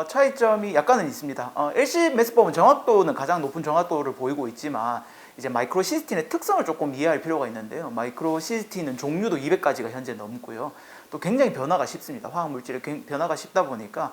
차이점이 약간은 있습니다. LC 매스법은 정확도는 가장 높은 정확도를 보이고 있지만 이제 마이크로 CCT의 특성을 조금 이해할 필요가 있는데요. 마이크로 CCT는 종류도 200가지가 현재 넘고요. 또 굉장히 변화가 쉽습니다. 화학 물질의 변화가 쉽다 보니까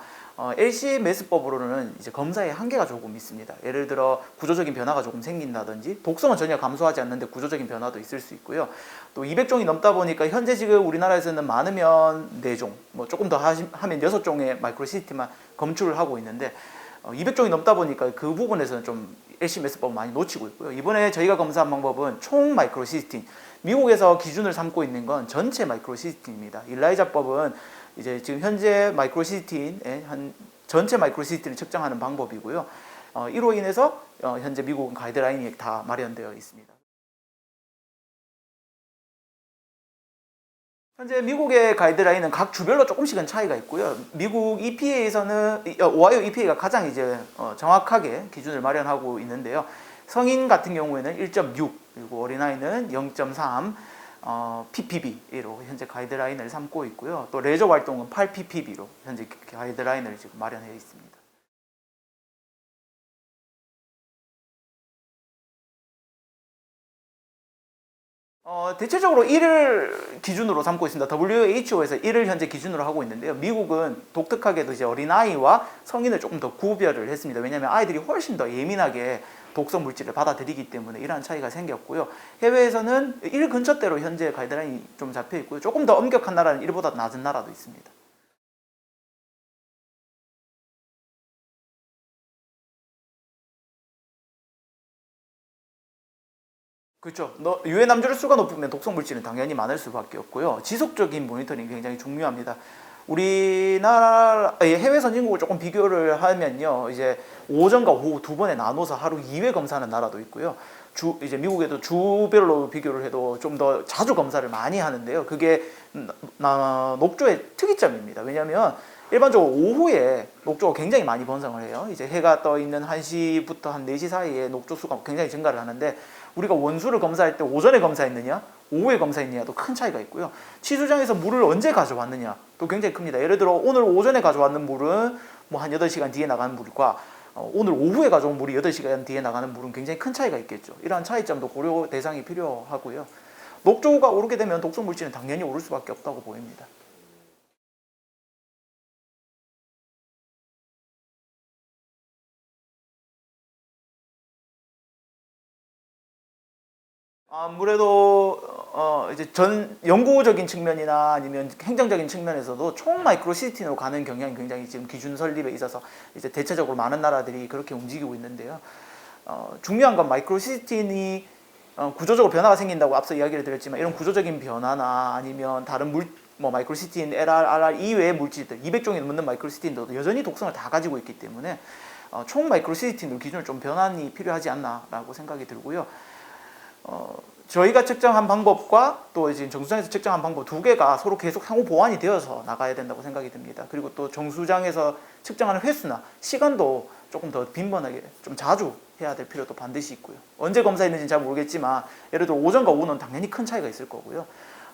LC 매스법으로는 이제 검사의 한계가 조금 있습니다. 예를 들어 구조적인 변화가 조금 생긴다든지 독성은 전혀 감소하지 않는데 구조적인 변화도 있을 수 있고요. 또 200종이 넘다 보니까 현재 지금 우리나라에서는 많으면 4종, 뭐 조금 더 하면 6종의 마이크로 CCT만 검출을 하고 있는데 200종이 넘다 보니까 그 부분에서는 좀 LC 매스법을 많이 놓치고 있고요. 이번에 저희가 검사한 방법은 총 마이크로 시스틴, 미국에서 기준을 삼고 있는 건 전체 마이크로 시스틴입니다. 일라이자법은 이제 지금 현재 마이크로 시스틴의 한 전체 마이크로 시스틴을 측정하는 방법이고요. 이로 인해서 현재 미국은 가이드라인이 다 마련되어 있습니다. 현재 미국의 가이드라인은 각 주별로 조금씩은 차이가 있고요. 미국 EPA에서는 오하이오 EPA가 가장 이제 정확하게 기준을 마련하고 있는데요. 성인 같은 경우에는 1.6 그리고 어린아이는 0.3 ppb로 현재 가이드라인을 삼고 있고요. 또 레저 활동은 8 ppb로 현재 가이드라인을 지금 마련해 있습니다. 대체적으로 1을 기준으로 삼고 있습니다. WHO에서 1을 현재 기준으로 하고 있는데요. 미국은 독특하게도 이제 어린아이와 성인을 조금 더 구별을 했습니다. 왜냐하면 아이들이 훨씬 더 예민하게 독성 물질을 받아들이기 때문에 이러한 차이가 생겼고요. 해외에서는 1 근처대로 현재 가이드라인이 좀 잡혀 있고요. 조금 더 엄격한 나라는 1보다 낮은 나라도 있습니다. 그렇죠. 유해 남주를 수가 높으면 독성 물질은 당연히 많을 수밖에 없고요. 지속적인 모니터링이 굉장히 중요합니다. 우리나라의 해외 선진국을 조금 비교를 하면요, 이제 오전과 오후 두 번에 나눠서 하루 2회 검사하는 나라도 있고요. 이제 미국에도 주별로 비교를 해도 좀 더 자주 검사를 많이 하는데요. 그게 녹조의 특이점입니다. 왜냐하면 일반적으로 오후에 녹조가 굉장히 많이 번성을 해요. 이제 해가 떠 있는 1시부터 한 4시 사이에 녹조 수가 굉장히 증가를 하는데 우리가 원수를 검사할 때 오전에 검사했느냐 오후에 검사했느냐도 큰 차이가 있고요. 치수장에서 물을 언제 가져왔느냐 또 굉장히 큽니다. 예를 들어 오늘 오전에 가져왔는 물은 뭐 한 8시간 뒤에 나가는 물과 오늘 오후에 가져온 물이 8시간 뒤에 나가는 물은 굉장히 큰 차이가 있겠죠. 이러한 차이점도 고려 대상이 필요하고요. 녹조가 오르게 되면 독성 물질은 당연히 오를 수밖에 없다고 보입니다. 아무래도 이제 전 연구적인 측면이나 아니면 행정적인 측면에서도 총 마이크로 시스템으로 가는 경향이 굉장히 지금 기준 설립에 있어서 이제 대체적으로 많은 나라들이 그렇게 움직이고 있는데요. 중요한 건 마이크로 시스템이 구조적으로 변화가 생긴다고 앞서 이야기를 드렸지만 이런 구조적인 변화나 아니면 다른 뭐 마이크로시스틴, LR, RR 이외의 물질들 200종이 넘는 마이크로시스틴도 여전히 독성을 다 가지고 있기 때문에 총 마이크로시스틴으로 기준을 좀 변환이 필요하지 않나라고 생각이 들고요. 저희가 측정한 방법과 또 이제 정수장에서 측정한 방법 두 개가 서로 계속 상호 보완이 되어서 나가야 된다고 생각이 듭니다. 그리고 또 정수장에서 측정하는 횟수나 시간도 조금 더 빈번하게 좀 자주 해야 될 필요도 반드시 있고요. 언제 검사했는지는 잘 모르겠지만 예를 들어 오전과 오후는 당연히 큰 차이가 있을 거고요.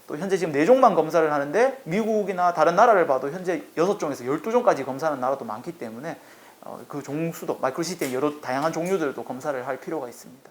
또 현재 지금 4종만 검사를 하는데 미국이나 다른 나라를 봐도 현재 6종에서 12종까지 검사하는 나라도 많기 때문에 그 종수도 마이크로시스템 여러 다양한 종류들도 검사를 할 필요가 있습니다.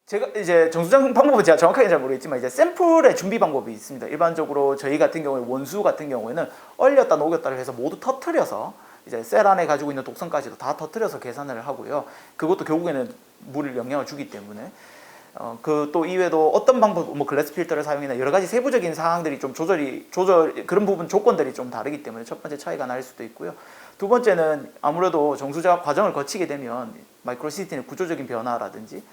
제가 이제 정수장 방법은 제가 정확하게 잘 모르겠지만 이제 샘플의 준비 방법이 있습니다. 일반적으로 저희 같은 경우에 원수 같은 경우에는 얼렸다 녹였다를 해서 모두 터트려서 이제 셀 안에 가지고 있는 독성까지도 다 터트려서 계산을 하고요. 그것도 결국에는 물을 영향을 주기 때문에 그 또 이외에도 어떤 방법 뭐 글래스 필터를 사용이나 여러 가지 세부적인 사항들이 좀 조절 그런 부분 조건들이 좀 다르기 때문에 첫 번째 차이가 날 수도 있고요. 두 번째는 아무래도 정수자 과정을 거치게 되면 마이크로시스템의 구조적인 변화라든지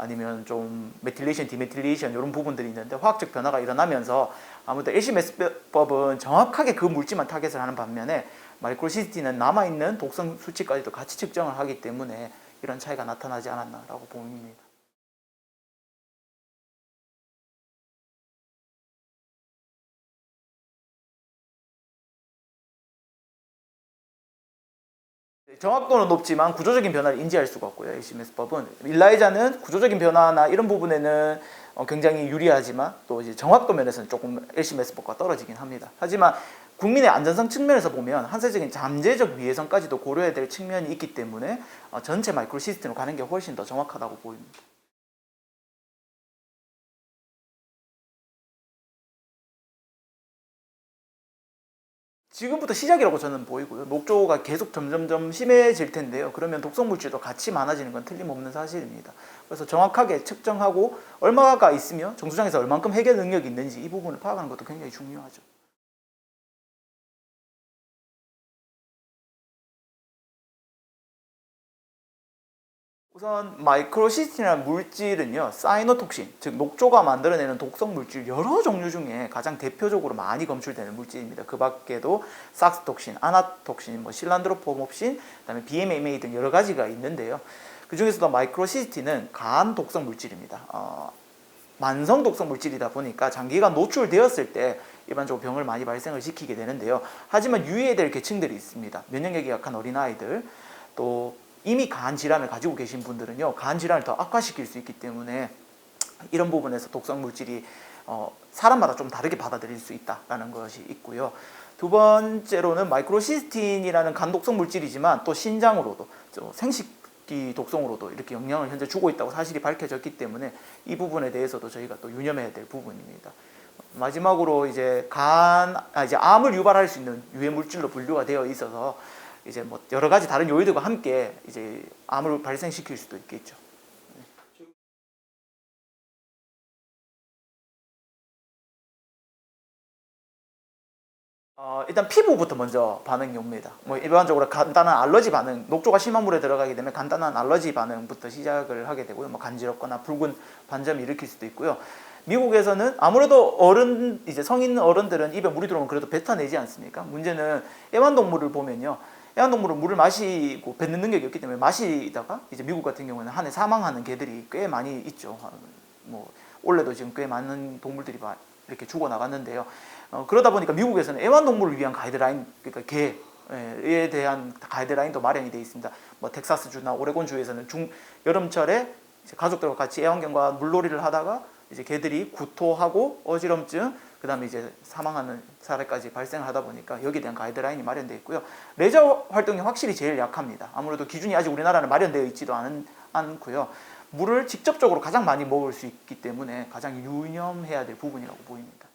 아니면 좀 메틸레이션, 디메틸레이션 이런 부분들이 있는데 화학적 변화가 일어나면서 아무래도 LC메스법은 정확하게 그 물질만 타겟을 하는 반면에 마이크로시스템은 남아있는 독성 수치까지도 같이 측정을 하기 때문에 이런 차이가 나타나지 않았나라고 봅니다. 정확도는 높지만 구조적인 변화를 인지할 수가 없고요. HMS법은 일라이자는 구조적인 변화나 이런 부분에는 굉장히 유리하지만 또 이제 정확도 면에서는 조금 HMS법과 떨어지긴 합니다. 하지만 국민의 안전성 측면에서 보면 한세적인 잠재적 위해성까지도 고려해야 될 측면이 있기 때문에 전체 마이크로 시스템으로 가는 게 훨씬 더 정확하다고 보입니다. 지금부터 시작이라고 저는 보이고요. 녹조가 계속 점점점 심해질 텐데요. 그러면 독성 물질도 같이 많아지는 건 틀림없는 사실입니다. 그래서 정확하게 측정하고 얼마가 있으며 정수장에서 얼만큼 해결 능력이 있는지 이 부분을 파악하는 것도 굉장히 중요하죠. 우선 마이크로시스틴이라는 물질은요, 사이노톡신, 즉 녹조가 만들어내는 독성 물질 여러 종류 중에 가장 대표적으로 많이 검출되는 물질입니다. 그 밖에도 sak스톡신, 아나톡신, 실란드로포몹신, 그다음에 BMAMA 등 여러 가지가 있는데요. 그 중에서도 마이크로시스틴은 간 독성 물질입니다. 만성 독성 물질이다 보니까 장기간 노출되었을 때 일반적으로 병을 많이 발생을 시키게 되는데요. 하지만 유의해야 될 계층들이 있습니다. 면역력이 약한 어린아이들, 또 이미 간 질환을 가지고 계신 분들은요, 간 질환을 더 악화시킬 수 있기 때문에 이런 부분에서 독성 물질이 사람마다 좀 다르게 받아들일 수 있다는 것이 있고요. 두 번째로는 마이크로시스틴이라는 간 독성 물질이지만 또 신장으로도 생식기 독성으로도 이렇게 영향을 현재 주고 있다고 사실이 밝혀졌기 때문에 이 부분에 대해서도 저희가 또 유념해야 될 부분입니다. 마지막으로 이제 이제 암을 유발할 수 있는 유해 물질로 분류가 되어 있어서 이제 여러 가지 다른 요인들과 함께 이제 암을 발생시킬 수도 있겠죠. 일단 피부부터 먼저 반응이 옵니다. 일반적으로 간단한 알러지 반응, 녹조가 심한 물에 들어가게 되면 간단한 알러지 반응부터 시작을 하게 되고요. 간지럽거나 붉은 반점이 일으킬 수도 있고요. 미국에서는 아무래도 이제 성인 어른들은 입에 물이 들어오면 그래도 뱉어내지 않습니까? 문제는 애완동물을 보면요. 애완동물은 물을 마시고 뱉는 능력이 없기 때문에 마시다가 이제 미국 같은 경우는 한 해 사망하는 개들이 꽤 많이 있죠. 올해도 지금 꽤 많은 동물들이 이렇게 죽어나갔는데요. 그러다 보니까 미국에서는 애완동물을 위한 가이드라인, 그러니까 개에 대한 가이드라인도 마련이 되어 있습니다. 텍사스주나 오레곤주에서는 여름철에 이제 가족들과 같이 애완견과 물놀이를 하다가 이제 개들이 구토하고 어지럼증, 그 다음에 이제 사망하는 사례까지 발생하다 보니까 여기에 대한 가이드라인이 마련되어 있고요. 레저 활동이 확실히 제일 약합니다. 아무래도 기준이 아직 우리나라는 마련되어 있지도 않고요. 물을 직접적으로 가장 많이 먹을 수 있기 때문에 가장 유념해야 될 부분이라고 보입니다.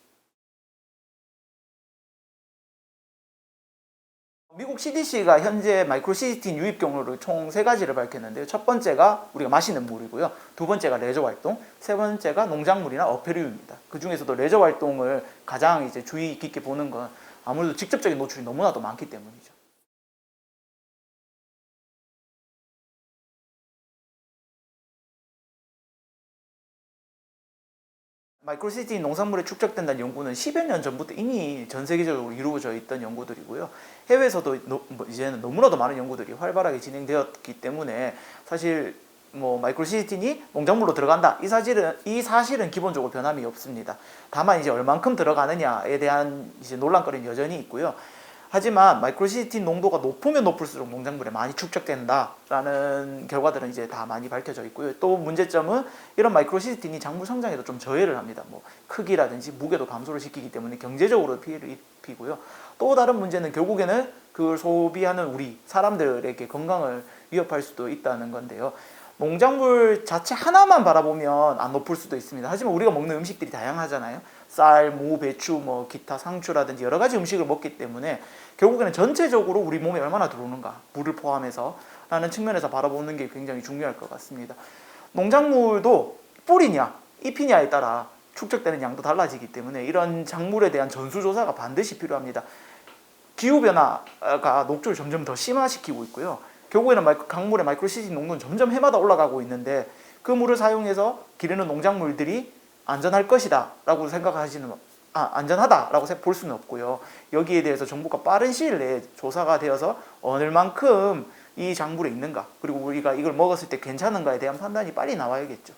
미국 CDC가 현재 마이크로시스틴 유입 경로를 총 3가지를 밝혔는데요. 첫 번째가 우리가 마시는 물이고요. 두 번째가 레저 활동, 세 번째가 농작물이나 어패류입니다. 그 중에서도 레저 활동을 가장 이제 주의 깊게 보는 건 아무래도 직접적인 노출이 너무나도 많기 때문이죠. 마이크로시스틴 농산물에 축적된다는 연구는 10여 년 전부터 이미 전 세계적으로 이루어져 있던 연구들이고요. 해외에서도 이제는 너무나도 많은 연구들이 활발하게 진행되었기 때문에 사실 마이크로시스틴이 농작물로 들어간다 이 사실은 기본적으로 변함이 없습니다. 다만 이제 얼만큼 들어가느냐에 대한 이제 논란거리는 여전히 있고요. 하지만 마이크로시스틴 농도가 높으면 높을수록 농작물에 많이 축적된다라는 결과들은 이제 다 많이 밝혀져 있고요. 또 문제점은 이런 마이크로시스틴이 작물 성장에도 좀 저해를 합니다. 크기라든지 무게도 감소를 시키기 때문에 경제적으로 피해를 입히고요. 또 다른 문제는 결국에는 그걸 소비하는 우리 사람들에게 건강을 위협할 수도 있다는 건데요. 농작물 자체 하나만 바라보면 안 높을 수도 있습니다. 하지만 우리가 먹는 음식들이 다양하잖아요. 쌀, 무, 배추, 기타 상추라든지 여러 가지 음식을 먹기 때문에 결국에는 전체적으로 우리 몸에 얼마나 들어오는가, 물을 포함해서 라는 측면에서 바라보는 게 굉장히 중요할 것 같습니다. 농작물도 뿌리냐, 잎이냐에 따라 축적되는 양도 달라지기 때문에 이런 작물에 대한 전수조사가 반드시 필요합니다. 기후변화가 녹조를 점점 더 심화시키고 있고요. 결국에는 강물의 마이크로시스틴 농도는 점점 해마다 올라가고 있는데 그 물을 사용해서 기르는 농작물들이 안전할 것이다 라고 안전하다라고 볼 수는 없고요. 여기에 대해서 정부가 빠른 시일 내에 조사가 되어서 어느 만큼 이 작물에 있는가, 그리고 우리가 이걸 먹었을 때 괜찮은가에 대한 판단이 빨리 나와야겠죠.